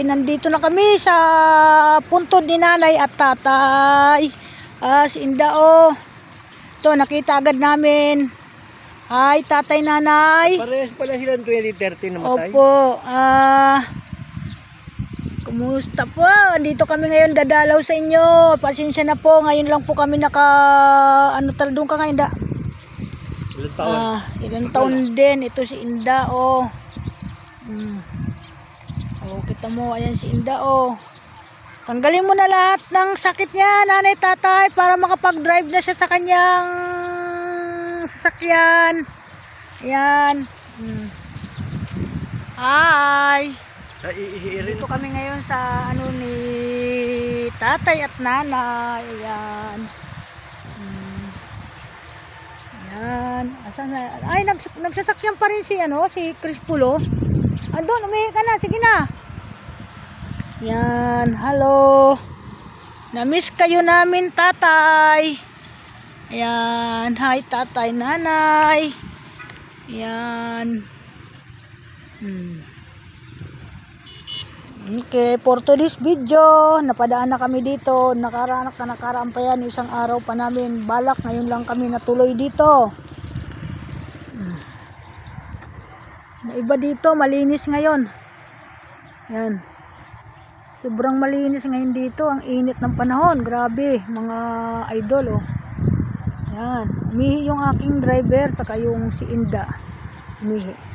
Nandito na kami sa puntod ni nanay at tatay. Si Inda, oh. Ito, nakita agad namin. Hi, tatay, nanay. Parehas pala sila 2013 namatay. Opo. Kumusta po? Dito kami ngayon dadalaw sa inyo. Pasensya na po. Ngayon lang po kami doon ka nga, Inda? Ilang taon? Ilang taon din. Ito si Inda, oh. Kita mo, ayan si Inda, oh. Tanggalin mo na lahat ng sakit niya, nanay, tatay, para makapag-drive na siya sa kanyang sasakyan. Ayan. Hi. Dito kami ngayon sa ni tatay at nanay. Ayan. Ayan. Asan na? Ay, nagsasakyan pa rin si si Crispulo. Andun, umihi ka na. Sige na. Yan, hello. Na-miss kayo namin, tatay. Ayan, hi tatay, nanay. Ayan. Okay, for today's video, napadaan na kami dito. Nakaraan pa yan, isang araw pa namin. Balak, ngayon lang kami natuloy dito. Iba dito, malinis ngayon. Yan. Sobrang malinis ngayon dito. Ang init ng panahon. Grabe, mga idol, oh. Yan. Umihi yung aking driver, saka yung si Inda. Umihi.